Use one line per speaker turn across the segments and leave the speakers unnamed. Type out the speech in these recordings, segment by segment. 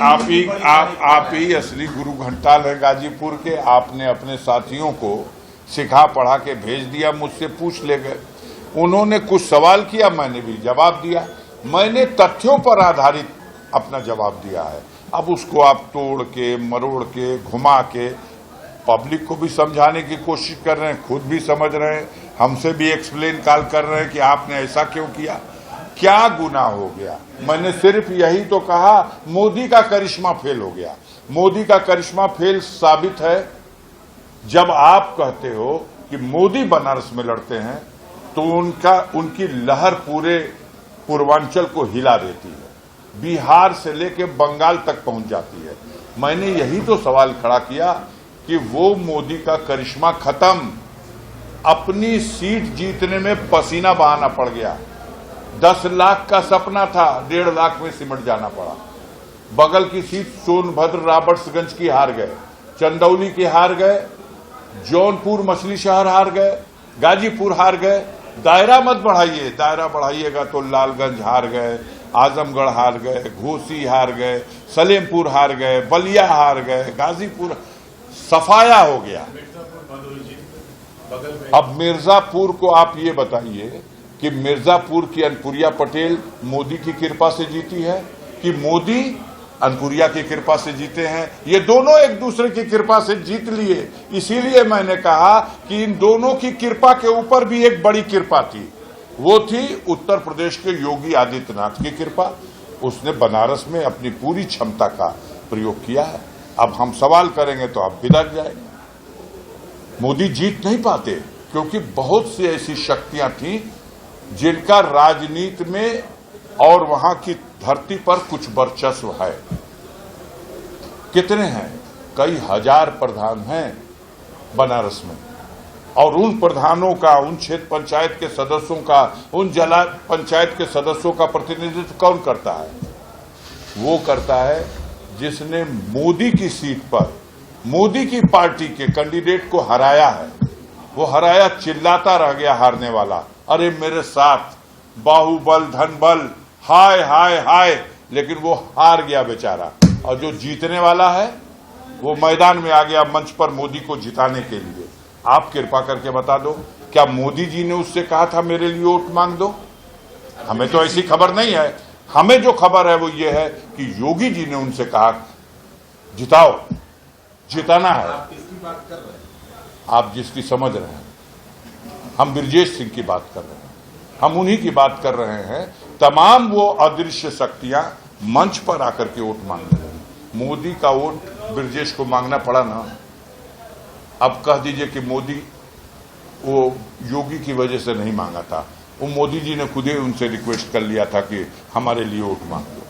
आप ही असली गुरु घंटाल है गाजीपुर के। आपने अपने साथियों को सिखा पढ़ा के भेज दिया, मुझसे पूछ ले गए। उन्होंने कुछ सवाल किया, मैंने भी जवाब दिया। मैंने तथ्यों पर आधारित अपना जवाब दिया है। अब उसको आप तोड़ के मरोड़ के घुमा के पब्लिक को भी समझाने की कोशिश कर रहे हैं, खुद भी समझ रहे हैं, हमसे भी एक्सप्लेन कॉल कर रहे हैं कि आपने ऐसा क्यों किया, क्या गुनाह हो गया। मैंने सिर्फ यही तो कहा, मोदी का करिश्मा फेल हो गया। मोदी का करिश्मा फेल साबित है जब आप कहते हो कि मोदी बनारस में लड़ते हैं तो उनकी लहर पूरे पूर्वांचल को हिला देती है, बिहार से लेकर बंगाल तक पहुंच जाती है। मैंने यही तो सवाल खड़ा किया कि वो मोदी का करिश्मा खत्म, अपनी सीट जीतने में पसीना बहाना पड़ गया। 10 लाख का सपना था, 1.5 लाख में सिमट जाना पड़ा। बगल की सीट सोनभद्र राबर्ट्सगंज की हार गए, चंदौली की हार गए, जौनपुर मछली शहर हार गए, गाजीपुर हार गए। दायरा मत बढ़ाइए, दायरा बढ़ाइएगा तो लालगंज हार गए, आजमगढ़ हार गए, घोसी हार गए, सलेमपुर हार गए, बलिया हार गए, गाजीपुर सफाया हो गया। अब मिर्जापुर को आप ये बताइए कि मिर्जापुर की अनपुरिया पटेल मोदी की कृपा से जीती है कि मोदी अनपुरिया की कृपा से जीते हैं? ये दोनों एक दूसरे की कृपा से जीत लिए। इसीलिए मैंने कहा कि इन दोनों की कृपा के ऊपर भी एक बड़ी कृपा थी, वो थी उत्तर प्रदेश के योगी आदित्यनाथ की कृपा। उसने बनारस में अपनी पूरी क्षमता का प्रयोग किया है। अब हम सवाल करेंगे तो आप बिदक जाएंगे। मोदी जीत नहीं पाते क्योंकि बहुत सी ऐसी शक्तियां थीं जिनका राजनीति में और वहां की धरती पर कुछ वर्चस्व है। कितने हैं? कई हजार प्रधान हैं बनारस में, और उन प्रधानों का, उन क्षेत्र पंचायत के सदस्यों का, उन जिला पंचायत के सदस्यों का प्रतिनिधित्व कौन करता है? वो करता है जिसने मोदी की सीट पर मोदी की पार्टी के कैंडिडेट को हराया है। वो हराया, चिल्लाता रह गया हारने वाला, अरे मेरे साथ बाहुबल धनबल, हाय हाय हाय, लेकिन वो हार गया बेचारा। और जो जीतने वाला है वो मैदान में आ गया मंच पर मोदी को जिताने के लिए। आप कृपा करके बता दो, क्या मोदी जी ने उससे कहा था मेरे लिए वोट मांग दो? हमें तो ऐसी खबर नहीं है। हमें जो खबर है वो ये है कि योगी जी ने उनसे कहा जिताओ, जिताना है।
आप किसकी बात कर रहे हैं?
आप जिसकी समझ रहे हैं, हम ब्रजेश सिंह की बात कर रहे हैं, हम उन्हीं की बात कर रहे हैं। तमाम वो अदृश्य शक्तियां मंच पर आकर के वोट मांग रहे हैं। मोदी का वोट ब्रजेश को मांगना पड़ा ना। अब कह दीजिए कि मोदी वो योगी की वजह से नहीं मांगा था, वो मोदी जी ने खुद ही उनसे रिक्वेस्ट कर लिया था कि हमारे लिए वोट मांग दो।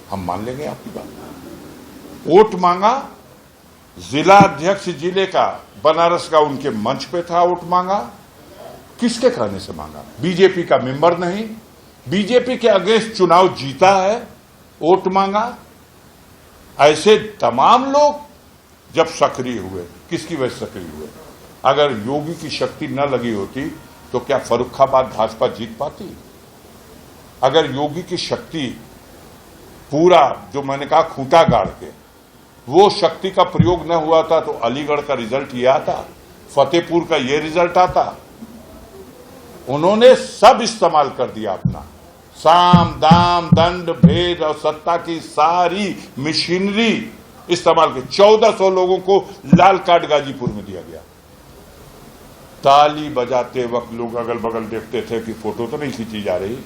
हम मान लेंगे आपकी बात। वोट मांगा, जिला अध्यक्ष जिले का बनारस का उनके मंच पे था, वोट मांगा। किसके कहने से मांगा? बीजेपी का मेंबर नहीं, बीजेपी के अगेंस्ट चुनाव जीता है, वोट मांगा। ऐसे तमाम लोग जब सक्रिय हुए, किसकी वजह से सक्रिय हुए? अगर योगी की शक्ति न लगी होती तो क्या फर्रुखाबाद भाजपा जीत पाती? अगर योगी की शक्ति पूरा, जो मैंने कहा खूंटा गाड़ के, वो शक्ति का प्रयोग न हुआ था तो अलीगढ़ का रिजल्ट ये आता, फतेहपुर का ये रिजल्ट आता। उन्होंने सब इस्तेमाल कर दिया अपना, साम दाम दंड भेद और सत्ता की सारी मशीनरी इस्तेमाल की। 1400 लोगों को लाल कार्ड गाजीपुर में दिया गया। ताली बजाते वक्त लोग अगल बगल देखते थे कि फोटो तो नहीं खींची जा रही।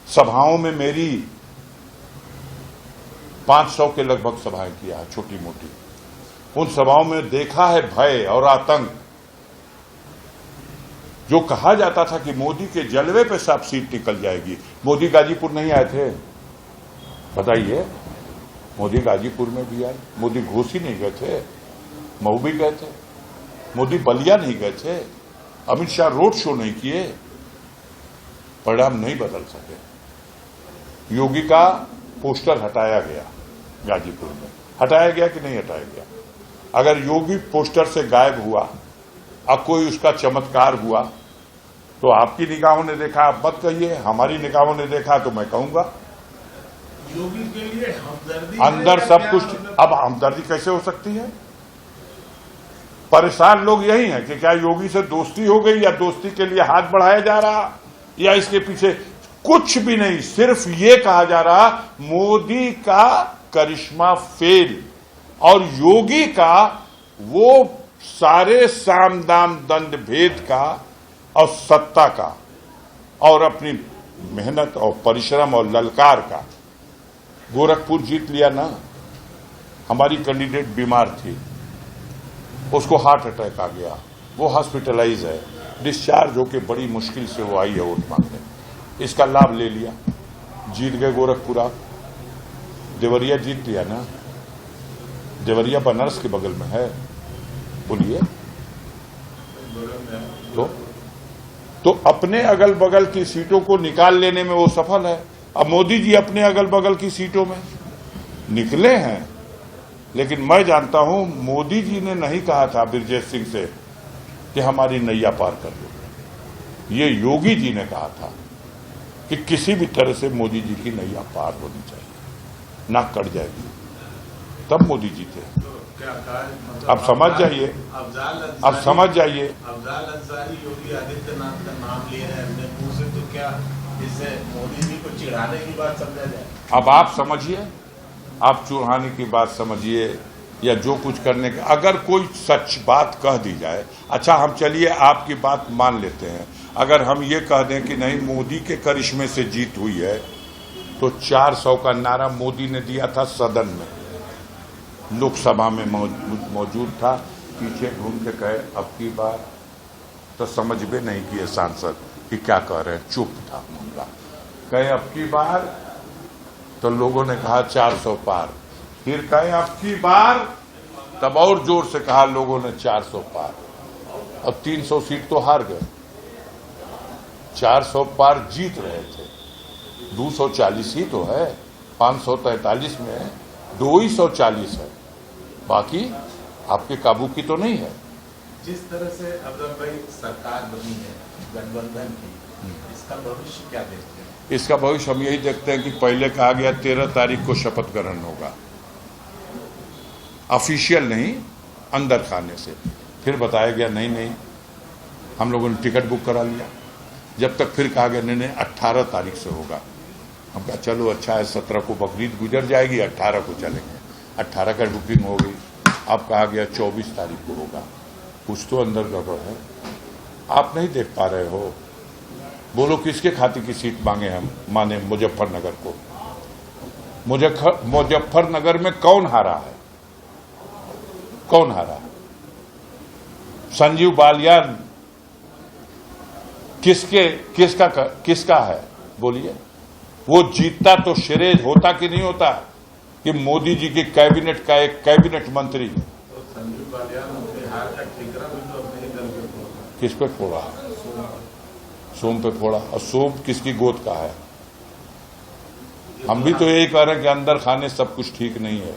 सभाओं में मेरी 500 के लगभग सभाएं किया है, छोटी मोटी। उन सभाओं में देखा है भय और आतंक। जो कहा जाता था कि मोदी के जलवे पे सब सीट निकल जाएगी। मोदी गाजीपुर नहीं आए थे, बताइए। मोदी गाजीपुर में भी आए, मोदी घोसी नहीं गए थे, मऊ भी गए थे, मोदी बलिया नहीं गए थे, अमित शाह रोड शो नहीं किए। परिणाम नहीं बदल सके। योगी का पोस्टर हटाया गया गाजीपुर में। हटाया गया कि नहीं हटाया गया? अगर योगी पोस्टर से गायब हुआ, अब कोई उसका चमत्कार हुआ, तो आपकी निगाहों ने देखा, आप मत कहिए, हमारी निगाहों ने देखा तो मैं कहूंगा।
योगी के लिए हमदर्दी
अंदर सब कुछ। अब हमदर्दी कैसे हो सकती है? परेशान लोग यही हैं कि क्या योगी से दोस्ती हो गई, या दोस्ती के लिए हाथ बढ़ाया जा रहा, या इसके पीछे कुछ भी नहीं। सिर्फ ये कहा जा रहा मोदी का करिश्मा फेल और योगी का वो सारे साम दाम दंड भेद का और सत्ता का और अपनी मेहनत और परिश्रम और ललकार का। गोरखपुर जीत लिया ना, हमारी कैंडिडेट बीमार थी, उसको हार्ट अटैक आ गया, वो हॉस्पिटलाइज है, डिस्चार्ज होके बड़ी मुश्किल से वो आई है वोट मांगने। इसका लाभ ले लिया, जीत गए गोरखपुर। आप देवरिया जीत लिया ना, देवरिया बनारस के बगल में है, बोलिए। तो अपने अगल बगल की सीटों को निकाल लेने में वो सफल है। अब मोदी जी अपने अगल बगल की सीटों में निकले हैं, लेकिन मैं जानता हूं मोदी जी ने नहीं कहा था ब्रजेश सिंह से कि हमारी नैया पार कर दो। ये योगी जी ने कहा था कि किसी भी तरह से मोदी जी की नैया पार होनी चाहिए, ना कट जाएगी, तब मोदी जी थे। अब समझ जाइए, अब समझ जाइए।
अफजाल अंसारी योगी आदित्यनाथ का नाम ले रहे हैं अपने मुंह से, तो क्या इससे मोदी जी को चिढ़ाने की बात समझा जाए?
अब आप समझिए, आप चुराने की बात समझिए या जो कुछ करने के, अगर कोई सच बात कह दी जाए, अच्छा हम चलिए आपकी बात मान लेते हैं। अगर हम ये कह दें कि नहीं मोदी के करिश्मे से जीत हुई है, तो 400 का नारा मोदी ने दिया था सदन में, लोकसभा में मौजूद था, पीछे घूम के कहे अब की बार, तो समझ भी नहीं किए सांसद कि क्या कह रहे हैं, चुप था मामला। कहे अब की बार, तो लोगों ने कहा 400 पार, फिर कहे अब की बार, तब और जोर से कहा लोगों ने 400 पार। अब 300 सीट तो हार गए, 400 पार जीत रहे थे। 240 ही तो है, 543 में 240 है, बाकी आपके काबू की तो नहीं है।
जिस तरह से अफजल भाई सरकार बनी है गठबंधन की, इसका भविष्य क्या देखते हैं?
इसका भविष्य हम यही देखते हैं कि पहले कहा गया 13 तारीख को शपथ ग्रहण होगा, ऑफिशियल नहीं, अंदर खाने से। फिर बताया गया नहीं, हम लोगों ने टिकट बुक करा लिया। जब तक फिर कहा गया नहीं 18 तारीख से होगा। हम कहा चलो अच्छा है, 17 को बकरीद गुजर जाएगी, 18 को चलेंगे। 18 का बुकिंग हो गई। अब कहा गया 24 तारीख को होगा। कुछ तो अंदर गड़बड़ है, आप नहीं देख पा रहे हो। बोलो किसके खातिर की सीट मांगे हम? माने मुजफ्फरनगर को। मुजफ्फरनगर में कौन हारा है? कौन हारा? संजीव बालियान किसका है? बोलिए। वो जीतता तो श्रेय होता कि नहीं होता कि मोदी जी की कैबिनेट का एक कैबिनेट मंत्री।
तो संजीव बालियान अपने हार का ठिकरा भी तो अपने दल पे फोड़ा।
किस पे फोड़ा? सोम पे फोड़ा। और सोम किसकी गोद का है? हम भी तो यही कह रहे हैं कि अंदर खाने सब कुछ ठीक नहीं है,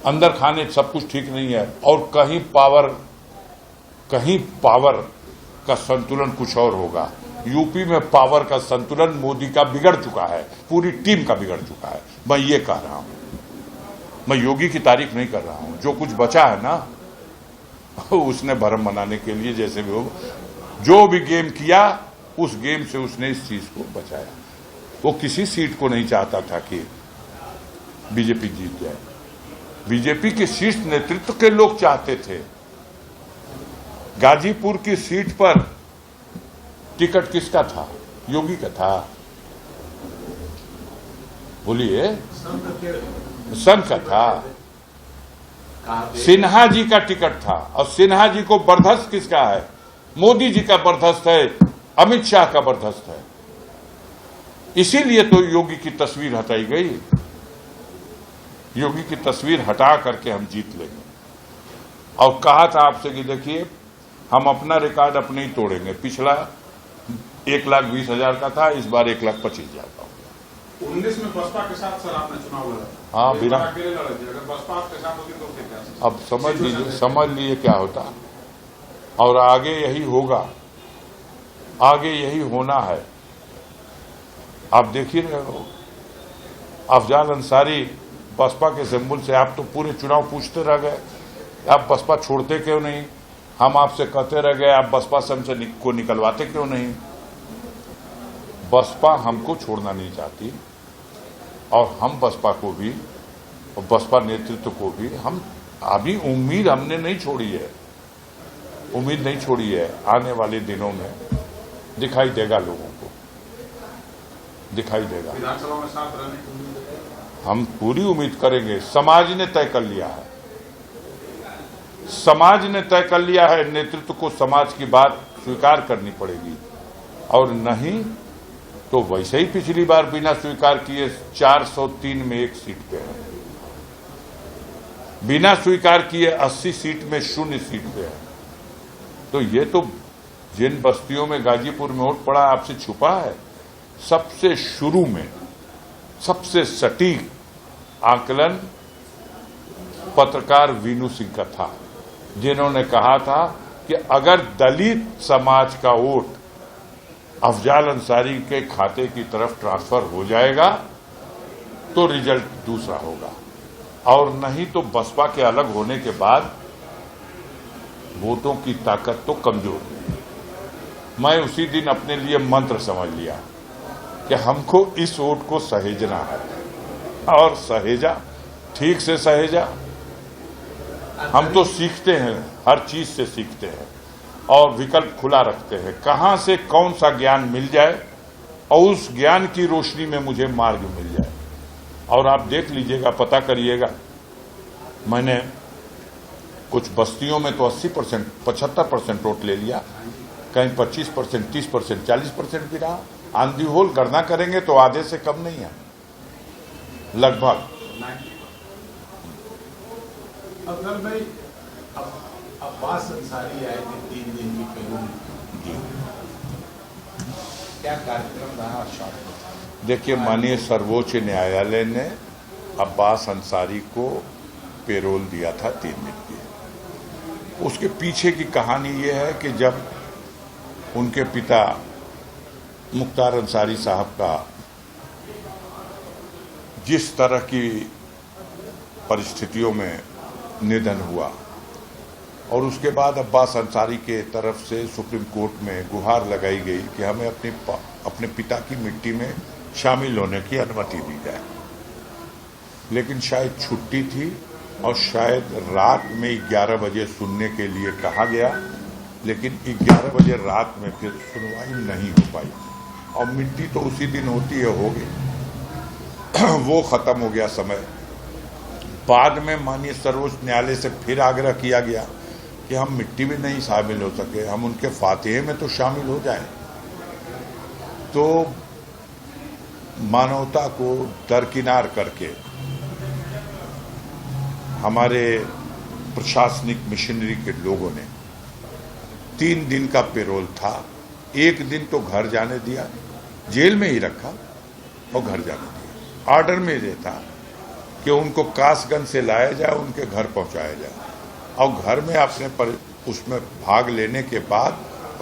अंदर खाने सब कुछ ठीक नहीं है। और कहीं पावर का संतुलन कुछ और होगा। यूपी में पावर का संतुलन मोदी का बिगड़ चुका है, पूरी टीम का बिगड़ चुका है। मैं ये कह रहा हूं, मैं योगी की तारीफ नहीं कर रहा हूं। जो कुछ बचा है ना, उसने भरम बनाने के लिए जैसे भी हो, जो भी गेम किया उस गेम से उसने इस चीज को बचाया। वो किसी सीट को नहीं चाहता था कि बीजेपी जीत जाए। बीजेपी के शीर्ष नेतृत्व के लोग चाहते थे। गाजीपुर की सीट पर टिकट किसका था? योगी का था। बोलिए। संघ का था। सिन्हा जी का टिकट था। और सिन्हा जी को बर्दाश्त किसका है? मोदी जी का बर्दाश्त है, अमित शाह का बर्दाश्त है। इसीलिए तो योगी की तस्वीर हटाई गई। योगी की तस्वीर हटा करके हम जीत लेंगे। और कहा था आपसे कि देखिए हम अपना रिकॉर्ड अपने ही तोड़ेंगे। पिछला 1,20,000 का था, इस बार 1,25,000 का होगा।
19 में बसपा के साथ सर आपने चुनाव लड़ा।
हाँ, बिना
अकेले लड़े थे। अगर बसपा के साथ होती तो क्या?
अब समझ लीजिए क्या होता। और आगे यही होगा, आगे यही होना है। आप देख ही रहे हो, अफजाल अंसारी बसपा के सिंबल से आप तो पूरे चुनाव पूछते रह गए, आप बसपा छोड़ते क्यों नहीं? हम आपसे कहते रह गए, आप बसपा से हमसे को निकलवाते क्यों नहीं? बसपा हमको छोड़ना नहीं चाहती और हम बसपा को भी और बसपा नेतृत्व को भी हम अभी उम्मीद हमने नहीं छोड़ी है, उम्मीद नहीं छोड़ी है। आने वाले दिनों में दिखाई देगा, लोगों को दिखाई देगा।
विधानसभा में साथ रहने की उम्मीद है?
हम पूरी उम्मीद करेंगे। समाज ने तय कर लिया है, समाज ने तय कर लिया है, नेतृत्व को समाज की बात स्वीकार करनी पड़ेगी और नहीं तो वैसे ही पिछली बार बिना स्वीकार किए 403 में 1 सीट पे है, बिना स्वीकार किए 80 सीट में 0 सीट पे है। तो ये तो जिन बस्तियों में गाजीपुर में वोट पड़ा आपसे छुपा है। सबसे शुरू में सबसे सटीक आकलन पत्रकार वीनू सिंह का था, जिन्होंने कहा था कि अगर दलित समाज का वोट अफजाल अंसारी के खाते की तरफ ट्रांसफर हो जाएगा तो रिजल्ट दूसरा होगा और नहीं तो बसपा के अलग होने के बाद वोटों की ताकत तो कमजोर है। मैं उसी दिन अपने लिए मंत्र समझ लिया कि हमको इस वोट को सहेजना है और सहेजा, ठीक से सहेजा। हम तो सीखते हैं, हर चीज से सीखते हैं और विकल्प खुला रखते हैं, कहां से कौन सा ज्ञान मिल जाए और उस ज्ञान की रोशनी में मुझे मार्ग मिल जाए। और आप देख लीजिएगा, पता करिएगा, मैंने कुछ बस्तियों में तो 80%, 75% वोट ले लिया, कहीं 25%, 30%, 40% भी रहा। ऑन दी होल गणना करेंगे तो आधे से कम नहीं है, लगभग।
अफजल भाई, अब्बास अंसारी आए थे 3 दिन की पैरोल, क्या कार्यक्रम रहा? शॉर्ट
देखिए, माननीय सर्वोच्च न्यायालय ने अब्बास अंसारी को पेरोल दिया था 3 दिन की। उसके पीछे की कहानी यह है कि जब उनके पिता मुख्तार अंसारी साहब का जिस तरह की परिस्थितियों में निधन हुआ और उसके बाद अब्बास अंसारी के तरफ से सुप्रीम कोर्ट में गुहार लगाई गई कि हमें अपने पिता की मिट्टी में शामिल होने की अनुमति दी जाए, लेकिन शायद छुट्टी थी और शायद रात में 11 बजे सुनने के लिए कहा गया, लेकिन 11 बजे रात में फिर सुनवाई नहीं हो पाई और मिट्टी तो उसी दिन होती है, हो गई, वो खत्म हो गया समय। बाद में माननीय सर्वोच्च न्यायालय से फिर आग्रह किया गया कि हम मिट्टी में नहीं शामिल हो सके, हम उनके फातिहे में तो शामिल हो जाएं। तो मानवता को दरकिनार करके हमारे प्रशासनिक मिशनरी के लोगों ने 3 दिन का पेरोल था, 1 दिन तो घर जाने दिया, जेल में ही रखा और घर जाने दिया। ऑर्डर में ये था कि उनको कासगंज से लाया जाए, उनके घर पहुंचाया जाए और घर में अपने उसमें भाग लेने के बाद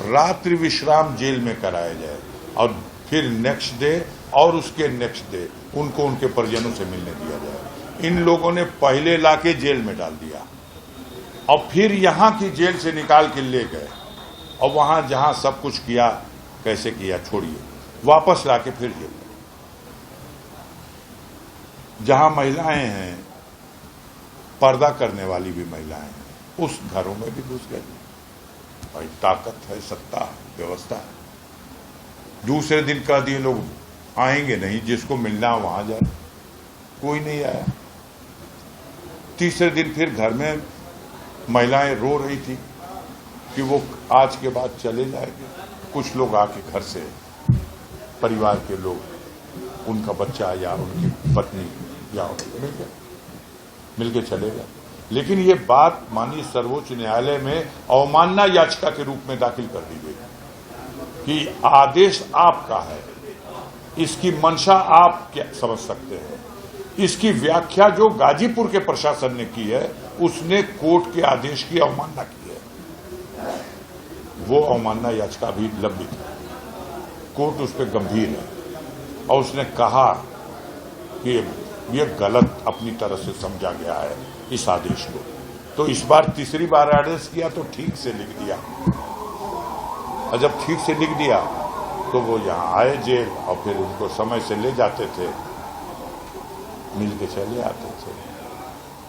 रात्रि विश्राम जेल में कराया जाए और फिर नेक्स्ट डे और उसके नेक्स्ट डे उनको उनके परिजनों से मिलने दिया जाए। इन लोगों ने पहले लाके जेल में डाल दिया और फिर यहां की जेल से निकाल के ले गए और वहां जहां सब कुछ किया, कैसे किया छोड़िए, वापस लाके फिर जेल में। जहां महिलाएं हैं, पर्दा करने वाली भी महिलाएं हैं, उस घरों में भी घुस गए। भाई ताकत है, सत्ता है, व्यवस्था है। दूसरे दिन कह दिए लोग आएंगे नहीं, जिसको मिलना वहां जाए, कोई नहीं आया। तीसरे दिन फिर घर में महिलाएं रो रही थी कि वो आज के बाद चले जाएंगे। कुछ लोग आके घर से, परिवार के लोग, उनका बच्चा या उनकी पत्नी या मिल के चले गए। लेकिन ये बात माननीय सर्वोच्च न्यायालय में अवमानना याचिका के रूप में दाखिल कर दी गई कि आदेश आपका है, इसकी मंशा आप क्या समझ सकते हैं। इसकी व्याख्या जो गाजीपुर के प्रशासन ने की है, उसने कोर्ट के आदेश की अवमानना की है। वो अवमानना याचिका भी लंबित है, कोर्ट उस पर गंभीर है। और उसने कहा कि ये गलत अपनी तरह से समझा गया है इस आदेश को, तो इस बार तीसरी बार आदेश किया तो ठीक से लिख दिया, और जब ठीक से लिख दिया तो वो यहाँ आए जेल और फिर उनको समय से ले जाते थे, मिल के चले आते थे।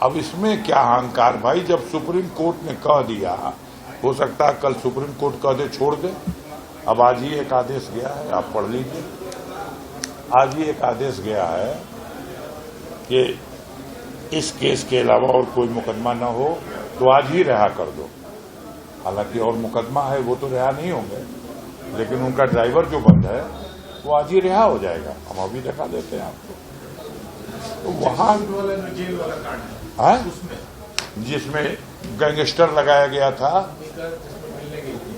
अब इसमें क्या अहंकार भाई, जब सुप्रीम कोर्ट ने कह दिया, हो सकता है कल सुप्रीम कोर्ट कह दे छोड़ दे। अब आज ही एक आदेश गया है, आप पढ़ लीजिए, आज ही एक आदेश गया है कि इस केस के अलावा और कोई मुकदमा न हो तो आज ही रिहा कर दो। हालांकि और मुकदमा है वो तो रिहा नहीं होंगे, लेकिन उनका ड्राइवर जो बंद है वो आज ही रिहा हो जाएगा। हम अभी दिखा देते हैं आपको। तो वहां
जेल वाला कांड
है
उसमें
जिसमें गैंगस्टर लगाया गया था,
जिसमें मिलने गई थी,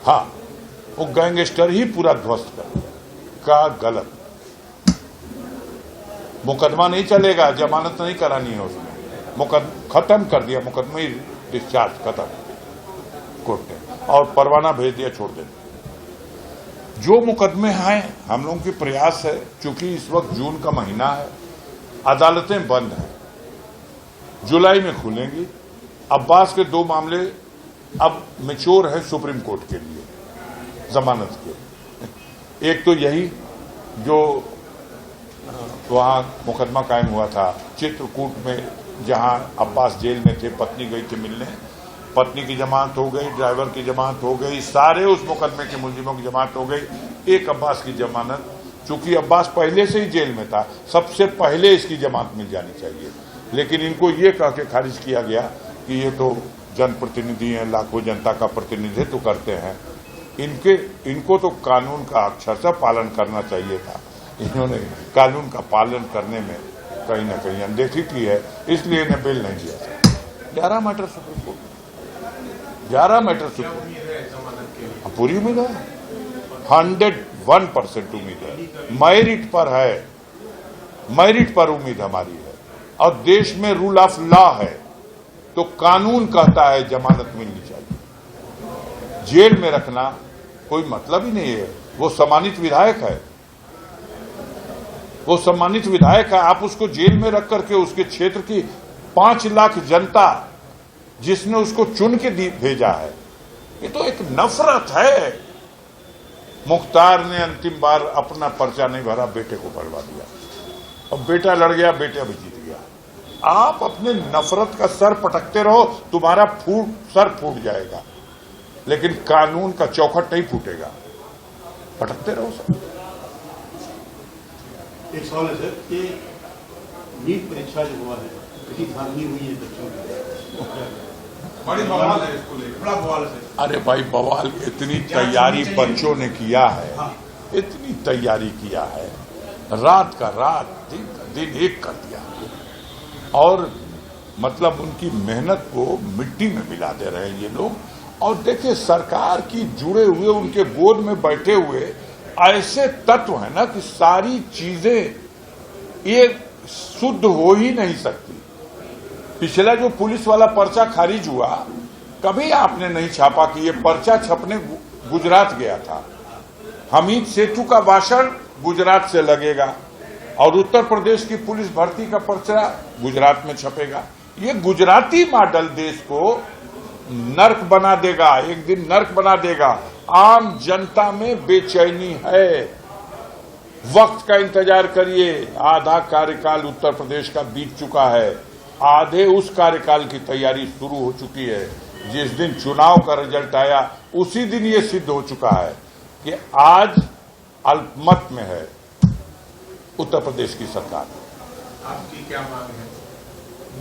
हाँ, वो गैंगस्टर ही पूरा ध्वस्त कर का गलत। मुकदमा नहीं चलेगा, जमानत नहीं करानी है उसमें, खत्म कर दिया मुकदमा ही, डिस्चार्ज खत्म कोर्ट ने, और परवाना भेज दिया, छोड़ दे। जो मुकदमे हैं हम लोगों की प्रयास है, क्योंकि इस वक्त जून का महीना है, अदालतें बंद हैं, जुलाई में खुलेंगी। अब्बास के 2 मामले अब मैच्योर है सुप्रीम कोर्ट के लिए जमानत के। एक तो यही जो वहां मुकदमा कायम हुआ था चित्रकूट में, जहां अब्बास जेल में थे, पत्नी गई थी मिलने, पत्नी की जमानत हो गई, ड्राइवर की जमानत हो गई, सारे उस मुकदमे के मुलजिमों की जमानत हो गई। एक अब्बास की जमानत, चूंकि अब्बास पहले से ही जेल में था, सबसे पहले इसकी जमानत मिल जानी चाहिए, लेकिन इनको ये कह के खारिज किया गया कि ये तो जनप्रतिनिधि हैं, लाखों जनता का प्रतिनिधित्व करते हैं, इनको तो कानून का अक्षरशः पालन करना चाहिए था। इन्होंने कानून का पालन करने में कहीं ना कहीं अनदेखी की है, इसलिए इन्हें बेल नहीं दिया। 11 matter supreme court, 11 matter supreme, पूरी उम्मीद है, 101% उम्मीद है, मेरिट पर है, मेरिट पर उम्मीद हमारी है। और देश में रूल ऑफ लॉ है, तो कानून कहता है जमानत मिलनी चाहिए। जेल में रखना कोई मतलब ही नहीं है। वो सम्मानित विधायक है, वो सम्मानित विधायक है, आप उसको जेल में रख करके उसके क्षेत्र की 5 लाख जनता जिसने उसको चुन के भेजा है, ये तो एक नफरत है। मुख्तार ने अंतिम बार अपना पर्चा नहीं भरा, बेटे को भरवा दिया, अब बेटा लड़ गया, बेटा भी जीत गया। आप अपने नफरत का सर पटकते रहो, तुम्हारा सर फूट जाएगा, लेकिन कानून का चौखट नहीं फूटेगा। पटकते रहो सर।
एक सवाल है सर कि नीट परीक्षा जो हुआ है, कहीं धांधली हुई है बच्चों की,
बड़ी बवाल है इसको लेकर, बड़ा बवाल है।
अरे भाई बवाल, इतनी तैयारी बच्चों ने किया है, इतनी तैयारी किया है, रात का रात, दिन का दिन एक कर दिया, और मतलब उनकी मेहनत को मिट्टी में मिला दे रहे हैं ये लोग। और देखिए, सरकार की जुड़े हुए, उनके गोद में बैठे हुए ऐसे तत्व है ना कि सारी चीजें ये शुद्ध हो ही नहीं सकती। पिछला जो पुलिस वाला पर्चा खारिज हुआ, कभी आपने नहीं छापा कि ये पर्चा छपने गुजरात गया था। हमीद सेठू का भाषण गुजरात से लगेगा, और उत्तर प्रदेश की पुलिस भर्ती का पर्चा गुजरात में छपेगा। ये गुजराती मॉडल देश को नर्क बना देगा, एक दिन नर्क बना देगा। आम जनता में बेचैनी है, वक्त का इंतजार करिए। आधा कार्यकाल उत्तर प्रदेश का बीत चुका है, आधे उस कार्यकाल की तैयारी शुरू हो चुकी है। जिस दिन चुनाव का रिजल्ट आया, उसी दिन ये सिद्ध हो चुका है कि आज अल्पमत में है उत्तर प्रदेश की सरकार।
आपकी क्या मांग है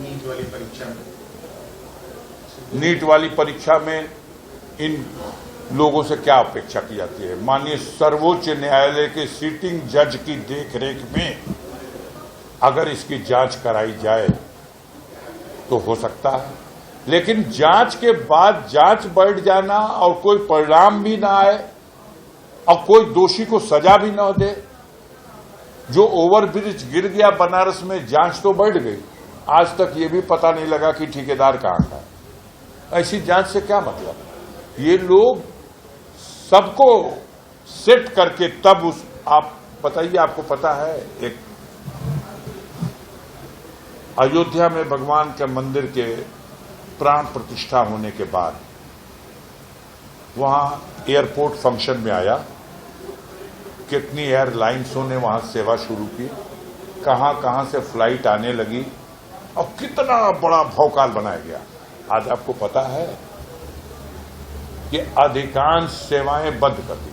नीट वाली परीक्षा में?
नीट वाली परीक्षा में इन लोगों से क्या अपेक्षा की जाती है? माननीय सर्वोच्च न्यायालय के सिटिंग जज की देखरेख में अगर इसकी जांच कराई जाए तो हो सकता है, लेकिन जांच के बाद जांच बैठ जाना और कोई परिणाम भी ना आए और कोई दोषी को सजा भी न दे। जो ओवरब्रिज गिर गया बनारस में, जांच तो बैठ गई, आज तक ये भी पता नहीं लगा कि ठेकेदार कहां का है। ऐसी जांच से क्या मतलब? ये लोग सबको सेट करके तब आप बताइए, आपको पता है एक अयोध्या में भगवान के मंदिर के प्राण प्रतिष्ठा होने के बाद वहां एयरपोर्ट फंक्शन में आया, कितनी एयरलाइंसों ने वहां सेवा शुरू की, कहां से फ्लाइट आने लगी और कितना बड़ा भौकाल बनाया गया। आज आपको पता है कि अधिकांश सेवाएं बंद कर दी।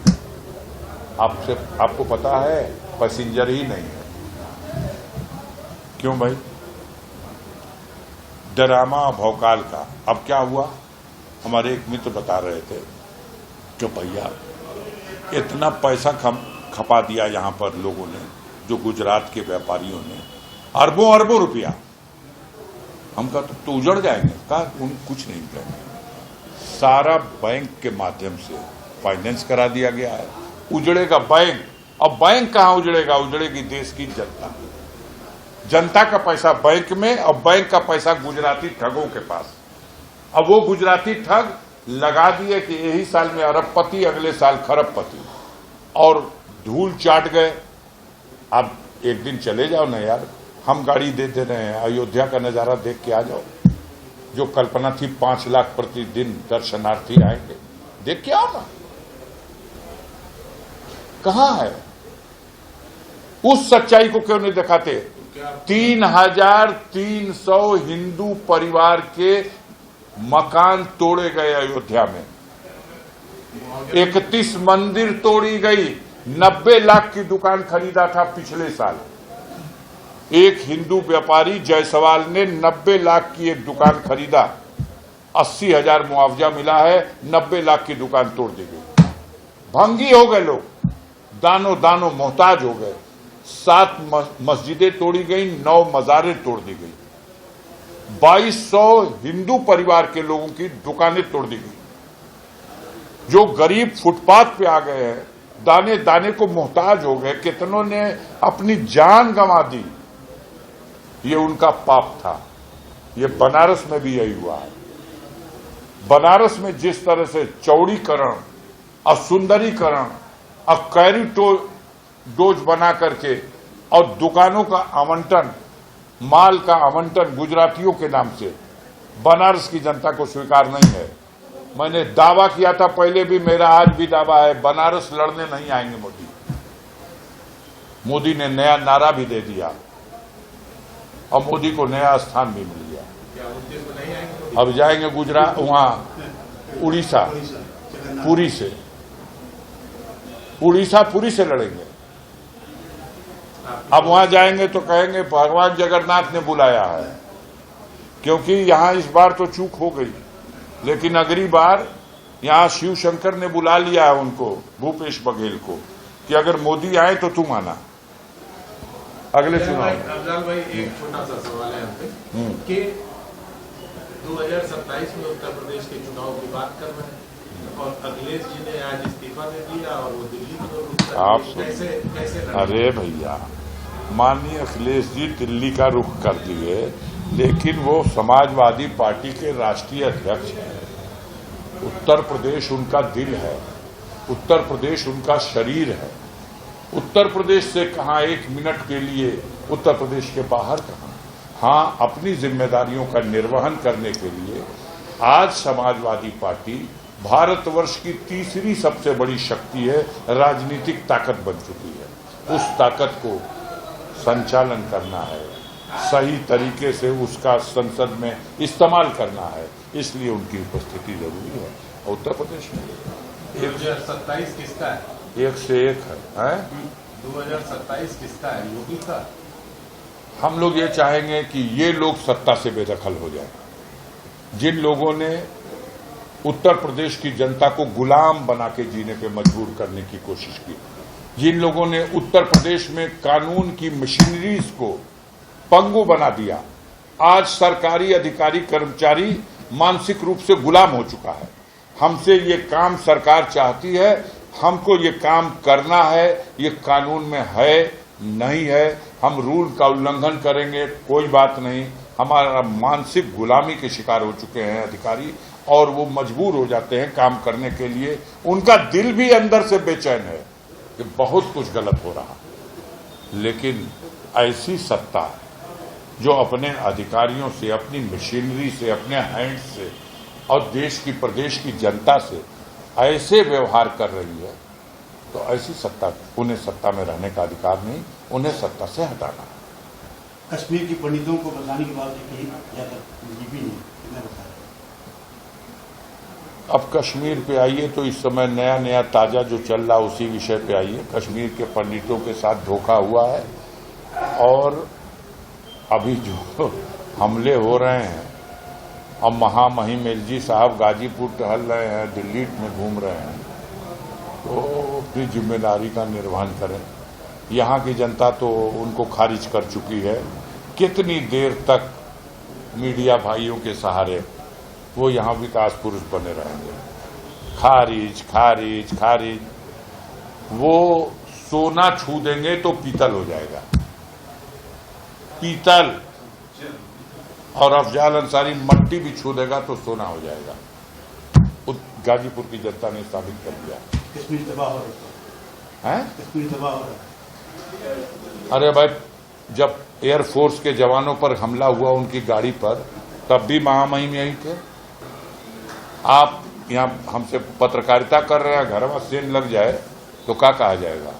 आपको पता है पैसेंजर ही नहीं है। क्यों भाई? ड्रामा भौकाल का। अब क्या हुआ? हमारे एक मित्र बता रहे थे कि भैया इतना पैसा खपा दिया यहां पर लोगों ने, जो गुजरात के व्यापारियों ने, अरबों अरबों रुपया। हम कहा तो उजड़ जाएंगे। कहा कुछ नहीं करेंगे, सारा बैंक के माध्यम से फाइनेंस करा दिया गया है। उजड़ेगा बैंक। अब बैंक कहां उजड़ेगा? उजड़ेगी देश की जनता। जनता का पैसा बैंक में और बैंक का पैसा गुजराती ठगों के पास। अब वो गुजराती ठग लगा दिए कि यही साल में अरबपति, अगले साल खरबपति, और धूल चाट गए। आप एक दिन चले जाओ ना यार, हम गाड़ी दे दे रहे हैं, अयोध्या का नजारा देख के आ जाओ। जो कल्पना थी 5 लाख प्रतिदिन दर्शनार्थी आएंगे, देख के आओ ना। कहां है? उस सच्चाई को क्यों नहीं दिखाते? 3,300 हिंदू परिवार के मकान तोड़े गए अयोध्या में, 31 मंदिर तोड़ी गई, 90 लाख की दुकान खरीदा था पिछले साल। एक हिंदू व्यापारी जायसवाल ने 90 लाख की एक दुकान खरीदा, 80,000 मुआवजा मिला है, 90 लाख की दुकान तोड़ दी गई। भंगी हो गए लोग, दानो दानो मोहताज हो गए। 7 मस्जिदें तोड़ी गई, 9 मज़ारें तोड़ दी गई, 2200 हिंदू परिवार के लोगों की दुकानें तोड़ दी गई। जो गरीब फुटपाथ पे आ गए हैं, दाने दाने को मोहताज हो गए, कितनों ने अपनी जान गंवा दी। ये उनका पाप था। ये बनारस में भी यही हुआ है। बनारस में जिस तरह से चौड़ीकरण और सुंदरीकरण और कॉरिडोर बना करके और दुकानों का आवंटन, माल का आवंटन गुजरातियों के नाम से, बनारस की जनता को स्वीकार नहीं है। मैंने दावा किया था पहले भी, मेरा आज भी दावा है, बनारस लड़ने नहीं आएंगे मोदी। मोदी ने नया नारा भी दे दिया और मोदी को नया स्थान भी मिल गया। अब जाएंगे गुजरात, वहां उड़ीसा, पुरी से लड़ेंगे। अब वहां जाएंगे तो कहेंगे भगवान जगन्नाथ ने बुलाया है, क्योंकि यहां इस बार तो चूक हो गई, लेकिन अगली बार यहां शिव शंकर ने बुला लिया है उनको, भूपेश बघेल को, कि अगर मोदी आए तो तुम आना अगले चुनाव में।
अफजल भाई, एक छोटा सा सवाल है हमसे कि 2027 में उत्तर प्रदेश के चुनाव की बात कर रहे हैं और अखिलेश जी ने आज इस्तीफा दे दिया और वो दिल्ली में
आप
कैसे
अरे भैया, माननीय अखिलेश जी दिल्ली का रुख कर दिए, लेकिन वो समाजवादी पार्टी के राष्ट्रीय अध्यक्ष हैं। उत्तर प्रदेश उनका दिल है, उत्तर प्रदेश उनका शरीर है। उत्तर प्रदेश से कहां 1 मिनट के लिए उत्तर प्रदेश के बाहर कहां। हां, अपनी जिम्मेदारियों का निर्वहन करने के लिए आज समाजवादी पार्टी भारतवर्ष की तीसरी सबसे बड़ी शक्ति है, राजनीतिक ताकत बन चुकी है। उस ताकत को संचालन करना है, सही तरीके से उसका संसद में इस्तेमाल करना है, इसलिए उनकी उपस्थिति जरूरी है। उत्तर प्रदेश में
2027 किसका है?
1 से 1 है।
2027 किसका है? योगी का?
हम लोग ये चाहेंगे कि ये लोग सत्ता से बेदखल हो जाए, जिन लोगों ने उत्तर प्रदेश की जनता को गुलाम बना के जीने पे मजबूर करने की कोशिश की, जिन लोगों ने उत्तर प्रदेश में कानून की मशीनरीज को पंगु बना दिया। आज सरकारी अधिकारी कर्मचारी मानसिक रूप से गुलाम हो चुका है। हमसे ये काम सरकार चाहती है, हमको ये काम करना है, ये कानून में है नहीं है, हम रूल का उल्लंघन करेंगे कोई बात नहीं। हमारा मानसिक गुलामी के शिकार हो चुके हैं अधिकारी, और वो मजबूर हो जाते हैं काम करने के लिए। उनका दिल भी अंदर से बेचैन है कि बहुत कुछ गलत हो रहा। लेकिन ऐसी सत्ता जो अपने अधिकारियों से, अपनी मशीनरी से, अपने हैंड्स से और देश की, प्रदेश की जनता से ऐसे व्यवहार कर रही है, तो ऐसी सत्ता, उन्हें सत्ता में रहने का अधिकार नहीं, उन्हें सत्ता से हटाना।
कश्मीर के पंडितों को बताने की बात कही जाता बीजेपी ने, कितना बताया?
अब कश्मीर पे आइए तो इस समय नया नया ताजा जो चल रहा उसी विषय पे आइए। कश्मीर के पंडितों के साथ धोखा हुआ है और अभी जो हमले हो रहे हैं, अब महामहिम एलजी साहब गाजीपुर टहल रहे हैं, दिल्ली में घूम रहे हैं, तो अपनी जिम्मेदारी का निर्वहन करें। यहाँ की जनता तो उनको खारिज कर चुकी है। कितनी देर तक मीडिया भाइयों के सहारे वो यहाँ विकास पुरुष बने रहेंगे? खारिज खारिज खारिज। वो सोना छू देंगे तो पीतल हो जाएगा, पीतल। और अफजाल अंसारी मट्टी भी छू देगा तो सोना हो जाएगा। गाजीपुर की जनता ने साबित कर दिया।
कश्मीर तबाह हो रहा
है,
कश्मीर तबाह हो रहा।
अरे भाई, जब एयरफोर्स के जवानों पर हमला हुआ उनकी गाड़ी पर, तब भी महामहिम यही थे। आप यहाँ हमसे पत्रकारिता कर रहे हैं, घर में सेन लग जाए तो क्या कहा जाएगा?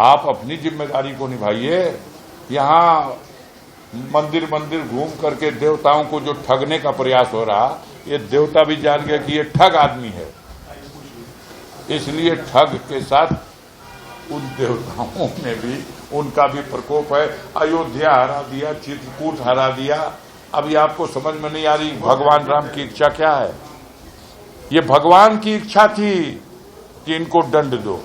आप अपनी जिम्मेदारी को निभाइए। यहाँ मंदिर मंदिर घूम करके देवताओं को जो ठगने का प्रयास हो रहा, ये देवता भी जान गए कि ये ठग आदमी है, इसलिए ठग के साथ उन देवताओं में भी उनका भी प्रकोप है। अयोध्या हरा दिया, चित्रकूट हरा दिया। अभी आपको समझ में नहीं आ रही भगवान राम की इच्छा क्या है? ये भगवान की इच्छा थी कि इनको दंड दो।